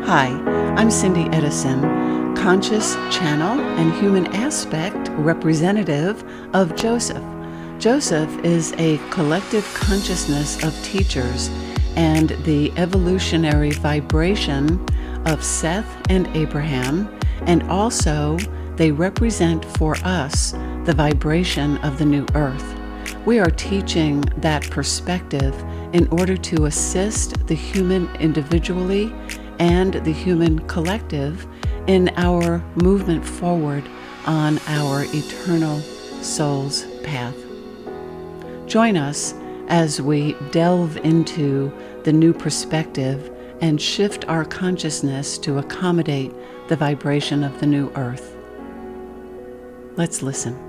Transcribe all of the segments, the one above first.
Hi, I'm Cindy Edison, conscious channel and human aspect representative of Joseph. Joseph is a collective consciousness of teachers and the evolutionary vibration of Seth and Abraham, and also they represent for us the vibration of the new earth. We are teaching that perspective in order to assist the human individually and the human collective in our movement forward on our eternal soul's path. Join us as we delve into the new perspective and shift our consciousness to accommodate the vibration of the new earth. Let's listen.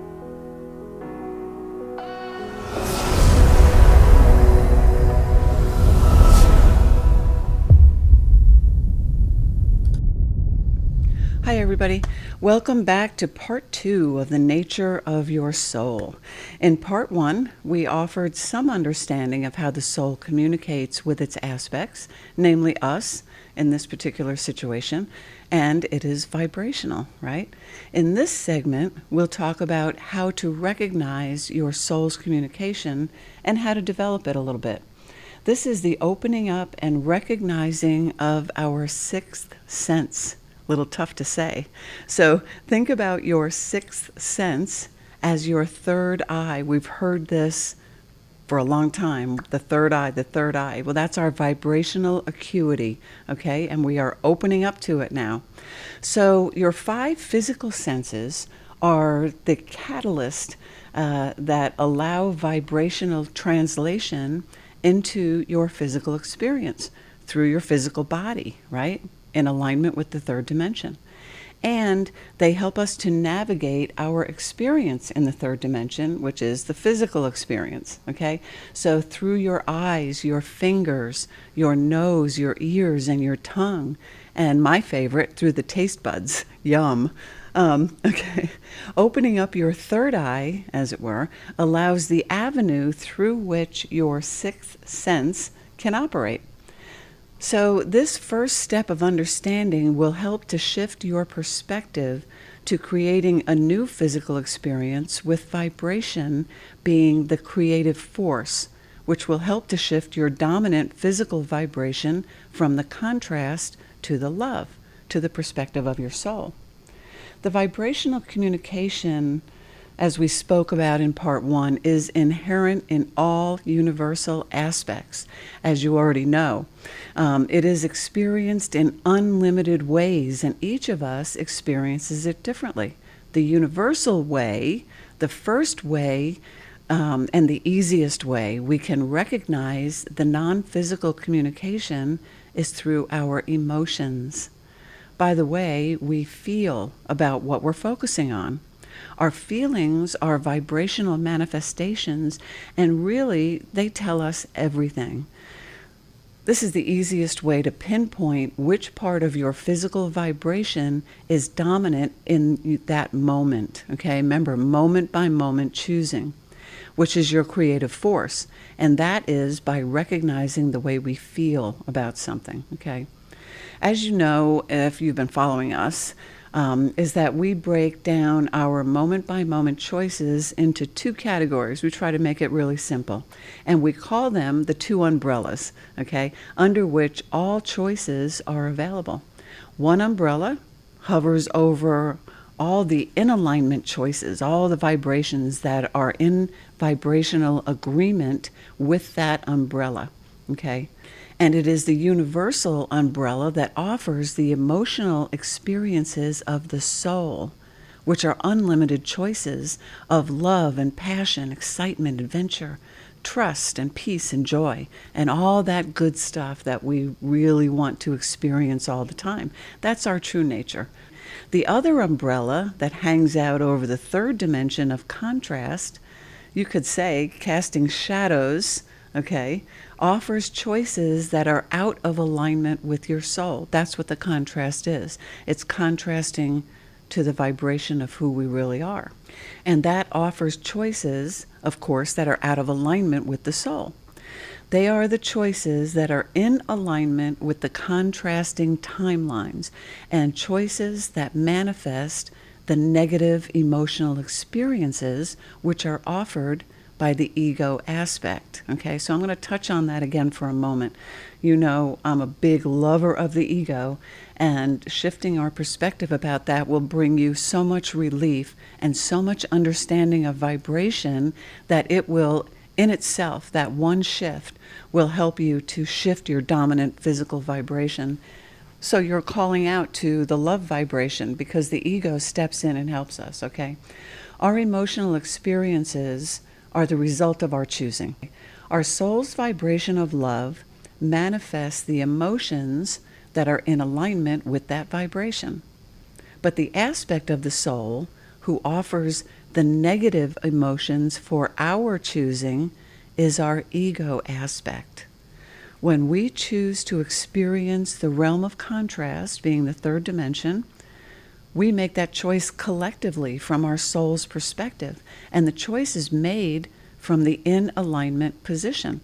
Hi everybody, welcome back to part 2 of the nature of your soul. In part 1, we offered some understanding of how the soul communicates with its aspects, namely us in this particular situation, and it is vibrational, right? In this segment, we'll talk about how to recognize your soul's communication and how to develop it a little bit. This is the opening up and recognizing of our sixth sense. Little tough to say. So think about your sixth sense as your third eye. We've heard this for a long time, the third eye, the third eye. Well, that's our vibrational acuity, okay? And we are opening up to it now. So your 5 physical senses are the catalyst that allow vibrational translation into your physical experience through your physical body, right? In alignment with the third dimension. And they help us to navigate our experience in the third dimension, which is the physical experience, okay? So through your eyes, your fingers, your nose, your ears, and your tongue, and my favorite, through the taste buds, yum. Okay, opening up your third eye, as it were, allows the avenue through which your sixth sense can operate. So this first step of understanding will help to shift your perspective to creating a new physical experience with vibration being the creative force, which will help to shift your dominant physical vibration from the contrast to the love, to the perspective of your soul. The vibrational communication, as we spoke about in part 1, is inherent in all universal aspects, as you already know. It is experienced in unlimited ways, and each of us experiences it differently. The universal way, the first way, and the easiest way we can recognize the non-physical communication is through our emotions. By the way we feel about what we're focusing on. Our feelings are vibrational manifestations, and really, they tell us everything. This is the easiest way to pinpoint which part of your physical vibration is dominant in that moment, okay? Remember, moment by moment choosing, which is your creative force, and that is by recognizing the way we feel about something, okay? As you know, if you've been following us, is that we break down our moment-by-moment choices into 2 categories. We try to make it really simple. And we call them the 2 umbrellas, okay, under which all choices are available. One umbrella hovers over all the in-alignment choices, all the vibrations that are in vibrational agreement with that umbrella, okay? And it is the universal umbrella that offers the emotional experiences of the soul, which are unlimited choices of love and passion, excitement, adventure, trust and peace and joy, and all that good stuff that we really want to experience all the time. That's our true nature. The other umbrella that hangs out over the third dimension of contrast, you could say casting shadows, okay, offers choices that are out of alignment with your soul. That's what the contrast is. It's contrasting to the vibration of who we really are. And that offers choices, of course, that are out of alignment with the soul. They are the choices that are in alignment with the contrasting timelines and choices that manifest the negative emotional experiences which are offered by the ego aspect. Okay, so I'm going to touch on that again for a moment. You know, I'm a big lover of the ego, and shifting our perspective about that will bring you so much relief and so much understanding of vibration that it will, in itself, that one shift will help you to shift your dominant physical vibration. So you're calling out to the love vibration because the ego steps in and helps us, okay? Our emotional experiences are the result of our choosing. Our soul's vibration of love manifests the emotions that are in alignment with that vibration. But the aspect of the soul who offers the negative emotions for our choosing is our ego aspect. When we choose to experience the realm of contrast, being the third dimension, we make that choice collectively from our soul's perspective, and the choice is made from the in alignment position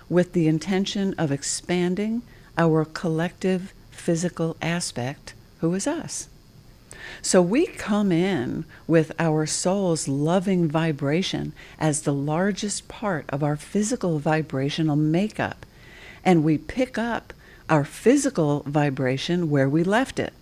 with the intention of expanding our collective physical aspect, who is us. So we come in with our soul's loving vibration as the largest part of our physical vibrational makeup, and we pick up our physical vibration where we left it,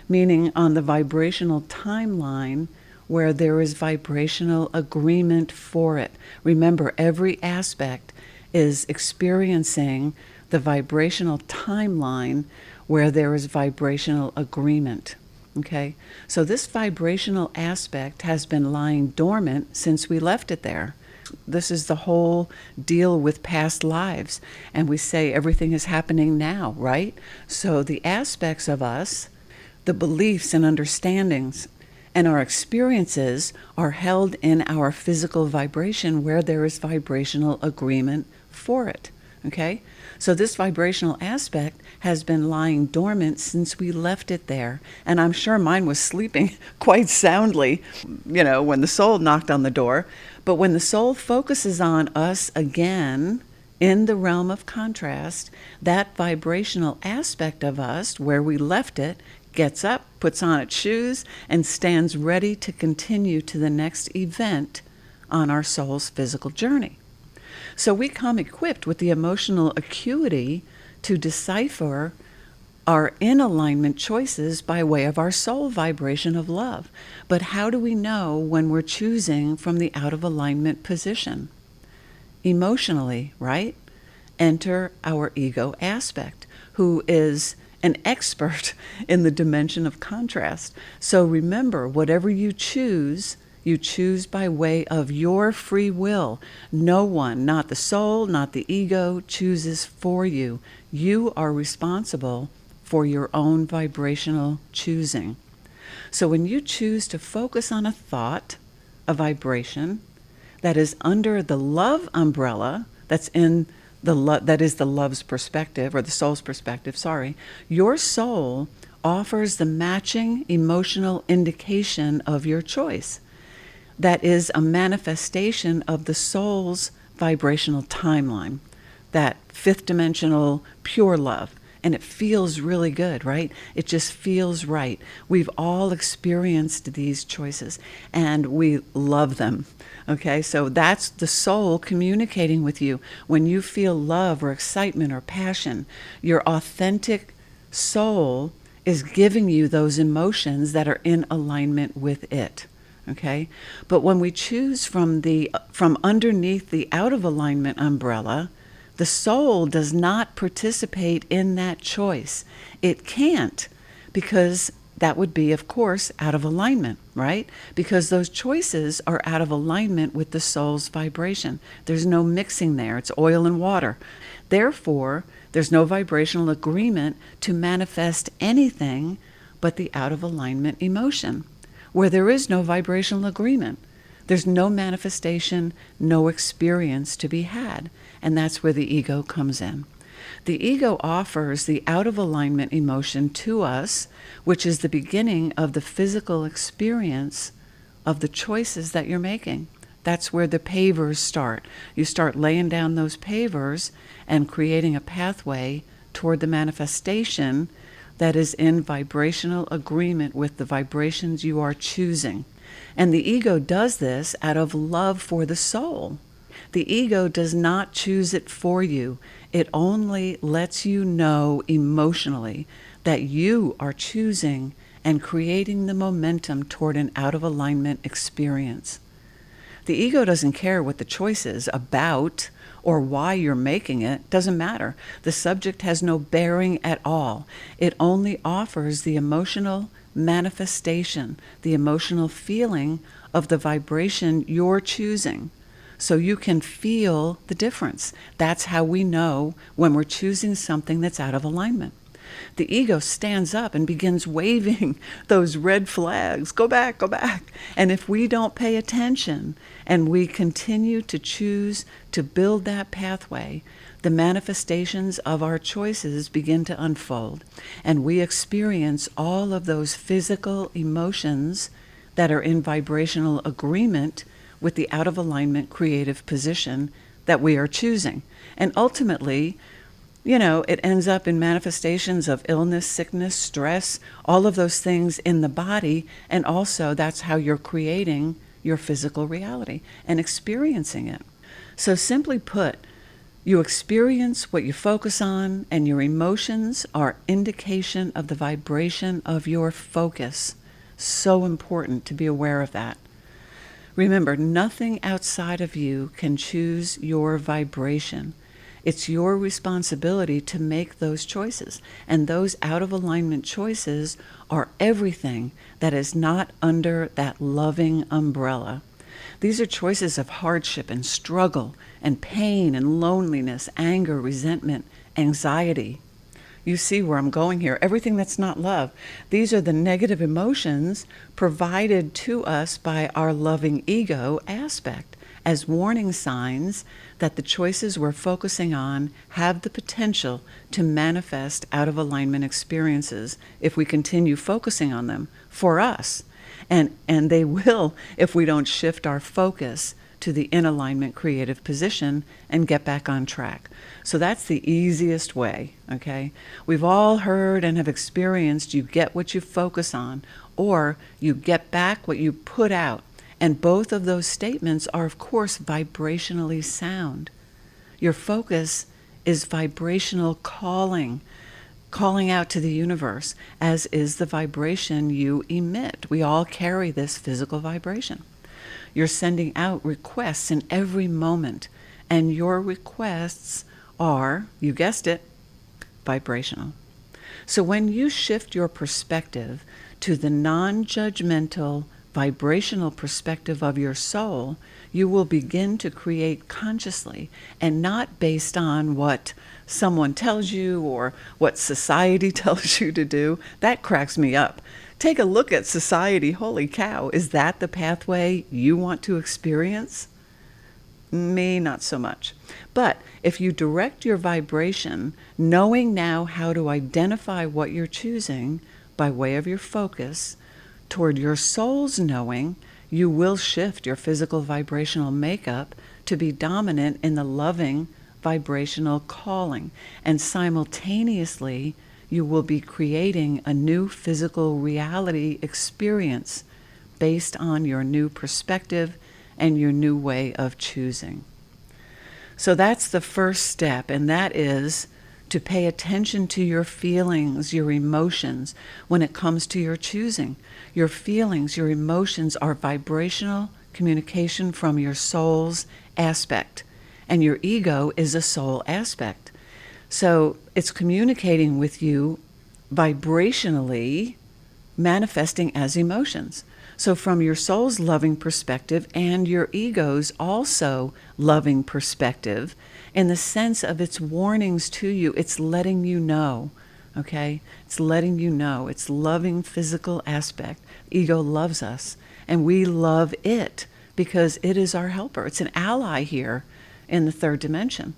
meaning on the vibrational timeline where there is vibrational agreement for it. Remember, every aspect is experiencing the vibrational timeline where there is vibrational agreement. Okay? So this vibrational aspect has been lying dormant since we left it there. This is the whole deal with past lives. And we say everything is happening now, right? So the aspects of us, the beliefs and understandings and our experiences are held in our physical vibration where there is vibrational agreement for it. Okay? So this vibrational aspect has been lying dormant since we left it there. And I'm sure mine was sleeping quite soundly, when the soul knocked on the door. But when the soul focuses on us again in the realm of contrast, that vibrational aspect of us where we left it gets up, puts on its shoes, and stands ready to continue to the next event on our soul's physical journey. So we come equipped with the emotional acuity to decipher our in alignment choices by way of our soul vibration of love. But how do we know when we're choosing from the out of alignment position? Emotionally, right? Enter our ego aspect, who is an expert in the dimension of contrast. So remember, whatever you choose by way of your free will. No one, not the soul, not the ego, chooses for you. You are responsible for your own vibrational choosing. So when you choose to focus on a thought, a vibration, that is under the love umbrella, that is the love's perspective, or the soul's perspective, your soul offers the matching emotional indication of your choice. That is a manifestation of the soul's vibrational timeline, that fifth dimensional pure love. And it feels really good, right? It just feels right. We've all experienced these choices and we love them. Okay, so that's the soul communicating with you. When you feel love or excitement or passion, your authentic soul is giving you those emotions that are in alignment with it. Okay, but when we choose from underneath the out of alignment umbrella, the soul does not participate in that choice. It can't, because that would be, of course, out of alignment, right? Because those choices are out of alignment with the soul's vibration. There's no mixing there. It's oil and water. Therefore, there's no vibrational agreement to manifest anything but the out of alignment emotion. Where there is no vibrational agreement, there's no manifestation, no experience to be had. And that's where the ego comes in. The ego offers the out of alignment emotion to us, which is the beginning of the physical experience of the choices that you're making. That's where the pavers start. You start laying down those pavers and creating a pathway toward the manifestation that is in vibrational agreement with the vibrations you are choosing. And the ego does this out of love for the soul. The ego does not choose it for you. It only lets you know emotionally that you are choosing and creating the momentum toward an out-of-alignment experience. The ego doesn't care what the choice is about or why you're making it. Doesn't matter. The subject has no bearing at all. It only offers the emotional manifestation, the emotional feeling of the vibration you're choosing, so you can feel the difference. That's how we know when we're choosing something that's out of alignment. The ego stands up and begins waving those red flags. Go back, go back. And if we don't pay attention and we continue to choose to build that pathway, the manifestations of our choices begin to unfold. And we experience all of those physical emotions that are in vibrational agreement with the out of alignment creative position that we are choosing. And ultimately, it ends up in manifestations of illness, sickness, stress, all of those things in the body. And also that's how you're creating your physical reality and experiencing it. So simply put, you experience what you focus on, and your emotions are indication of the vibration of your focus. So important to be aware of that. Remember, nothing outside of you can choose your vibration. It's your responsibility to make those choices. And those out of alignment choices are everything that is not under that loving umbrella. These are choices of hardship and struggle and pain and loneliness, anger, resentment, anxiety. You see where I'm going here. Everything that's not love. These are the negative emotions provided to us by our loving ego aspect as warning signs that the choices we're focusing on have the potential to manifest out of alignment experiences if we continue focusing on them for us. And they will if we don't shift our focus to the in alignment creative position and get back on track. So that's the easiest way, okay? We've all heard and have experienced you get what you focus on, or you get back what you put out. And both of those statements are, of course, vibrationally sound. Your focus is vibrational calling out to the universe, as is the vibration you emit. We all carry this physical vibration. You're sending out requests in every moment, and your requests are, you guessed it, vibrational. So when you shift your perspective to the non-judgmental, vibrational perspective of your soul, you will begin to create consciously and not based on what someone tells you or what society tells you to do. That cracks me up. Take a look at society. Holy cow. Is that the pathway you want to experience? Me, not so much. But if you direct your vibration, knowing now how to identify what you're choosing by way of your focus toward your soul's knowing, you will shift your physical vibrational makeup to be dominant in the loving vibrational calling. And simultaneously, you will be creating a new physical reality experience based on your new perspective and your new way of choosing. So that's the first step, and that is to pay attention to your feelings, your emotions, when it comes to your choosing. Your feelings, your emotions are vibrational communication from your soul's aspect, and your ego is a soul aspect. So it's communicating with you vibrationally, manifesting as emotions. So from your soul's loving perspective and your ego's also loving perspective, in the sense of its warnings to you, it's letting you know, okay? It's letting you know. It's loving physical aspect. Ego loves us, and we love it because it is our helper. It's an ally here in the third dimension.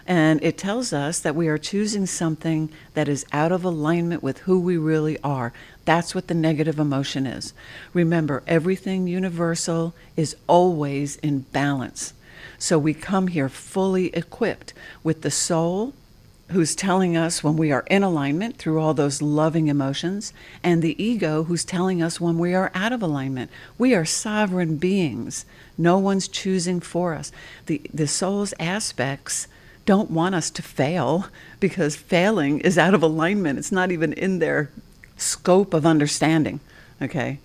And it tells us that we are choosing something that is out of alignment with who we really are. That's what the negative emotion is. Remember, everything universal is always in balance. So we come here fully equipped with the soul, who's telling us when we are in alignment through all those loving emotions, and the ego, who's telling us when we are out of alignment. We are sovereign beings. No one's choosing for us. The soul's aspects don't want us to fail, because failing is out of alignment. It's not even in their scope of understanding, okay?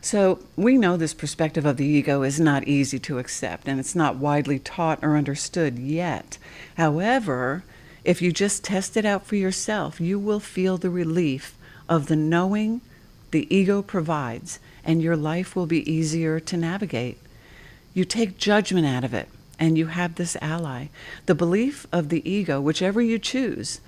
So we know this perspective of the ego is not easy to accept, and it's not widely taught or understood yet. However, if you just test it out for yourself, you will feel the relief of the knowing the ego provides, and your life will be easier to navigate. You take judgment out of it, and you have this ally. The belief of the ego, whichever you choose,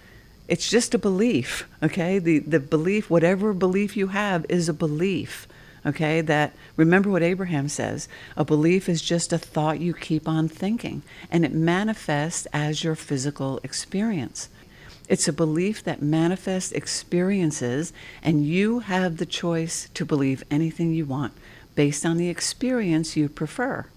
it's just a belief, okay? The belief, whatever belief you have, is a belief. Okay, that, remember what Abraham says, a belief is just a thought you keep on thinking, and it manifests as your physical experience. It's a belief that manifests experiences, and you have the choice to believe anything you want based on the experience you prefer.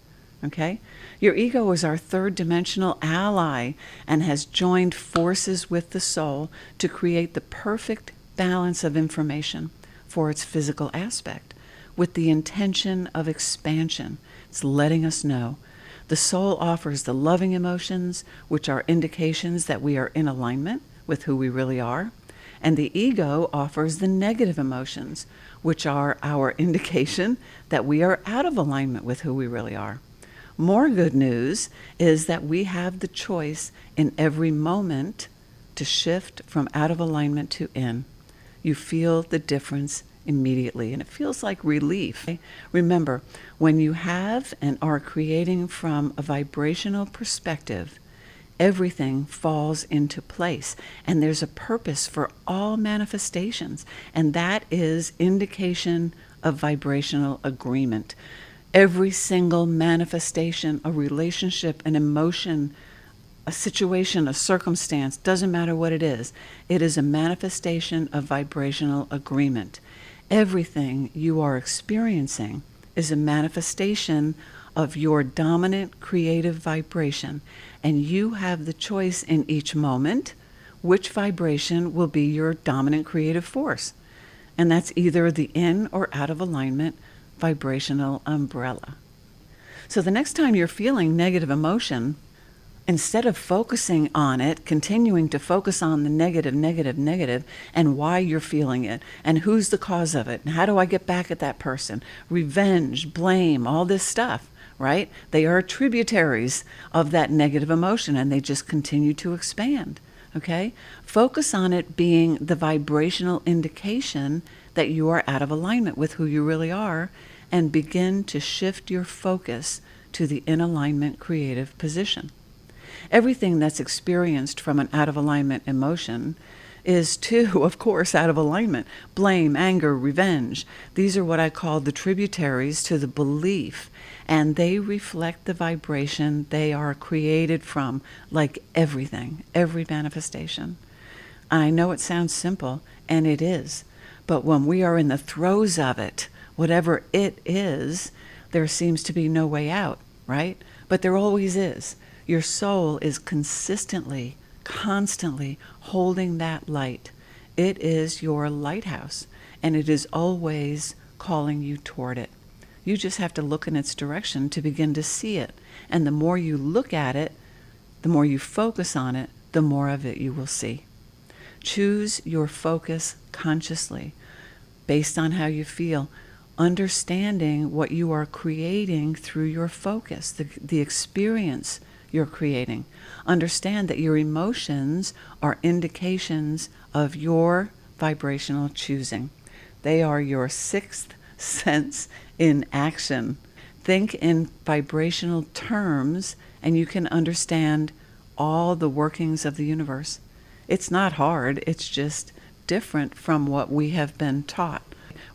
Okay? Your ego is our third dimensional ally and has joined forces with the soul to create the perfect balance of information for its physical aspect, with the intention of expansion. It's letting us know. The soul offers the loving emotions, which are indications that we are in alignment with who we really are. And the ego offers the negative emotions, which are our indication that we are out of alignment with who we really are. More good news is that we have the choice in every moment to shift from out of alignment to in. You feel the difference immediately, and it feels like relief. Remember, when you have and are creating from a vibrational perspective, everything falls into place, and there's a purpose for all manifestations, and that is indication of vibrational agreement. Every single manifestation, a relationship, an emotion, a situation, a circumstance, doesn't matter what it is a manifestation of vibrational agreement. Everything you are experiencing is a manifestation of your dominant creative vibration, and you have the choice in each moment which vibration will be your dominant creative force. And that's either the in or out of alignment vibrational umbrella. So the next time you're feeling negative emotion, instead of focusing on it, continuing to focus on the negative, and why you're feeling it, and who's the cause of it, and how do I get back at that person, revenge, blame, all this stuff, right? They are tributaries of that negative emotion, and they just continue to expand, okay? Focus on it being the vibrational indication that you are out of alignment with who you really are, and begin to shift your focus to the in alignment creative position. Everything that's experienced from an out of alignment emotion is too, of course, out of alignment. Blame, anger, revenge. These are what I call the tributaries to the belief, and they reflect the vibration they are created from, like everything, every manifestation. I know it sounds simple, and it is, but when we are in the throes of it, whatever it is, there seems to be no way out, right? But there always is. Your soul is consistently, constantly holding that light. It is your lighthouse, and it is always calling you toward it. You just have to look in its direction to begin to see it. And the more you look at it, the more you focus on it, the more of it you will see. Choose your focus consciously, based on how you feel, understanding what you are creating through your focus, the experience you're creating. Understand that your emotions are indications of your vibrational choosing. They are your sixth sense in action. Think in vibrational terms, and you can understand all the workings of the universe. It's not hard, it's just different from what we have been taught.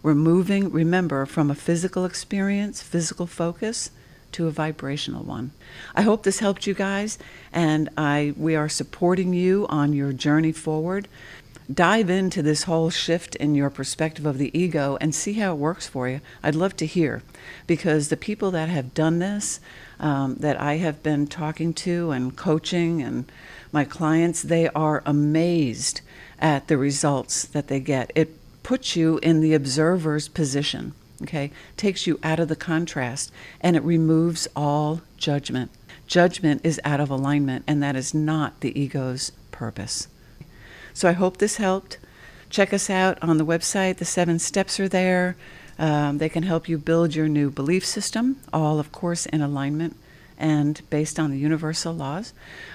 We're moving, remember, from a physical experience, physical focus, to a vibrational one. I hope this helped you guys, and we are supporting you on your journey forward. Dive into this whole shift in your perspective of the ego and see how it works for you. I'd love to hear, because the people that have done this, that I have been talking to and coaching, and my clients, they are amazed at the results that they get. It puts you in the observer's position, okay? Takes you out of the contrast, and it removes all judgment. Judgment is out of alignment, and that is not the ego's purpose. So I hope this helped. Check us out on the website. The 7 steps are there. They can help you build your new belief system, all, of course, in alignment and based on the universal laws.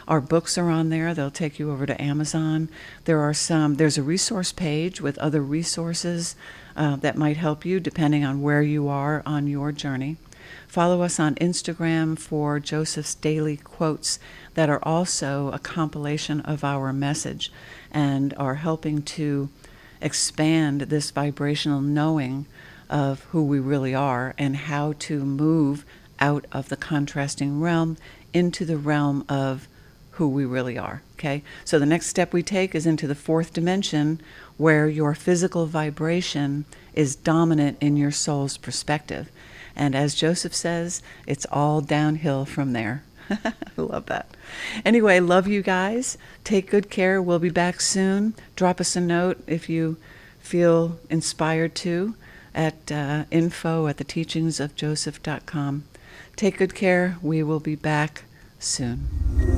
Our books are on there. They'll take you over to Amazon. There's a resource page with other resources that might help you depending on where you are on your journey. Follow us on Instagram for Joseph's daily quotes that are also a compilation of our message and are helping to expand this vibrational knowing of who we really are and how to move out of the contrasting realm into the realm of who we really are, okay? So the next step we take is into the 4th dimension, where your physical vibration is dominant in your soul's perspective. And as Joseph says, it's all downhill from there. I love that. Anyway, love you guys. Take good care. We'll be back soon. Drop us a note if you feel inspired to at info@theteachingsofjoseph.com. Take good care. We will be back soon.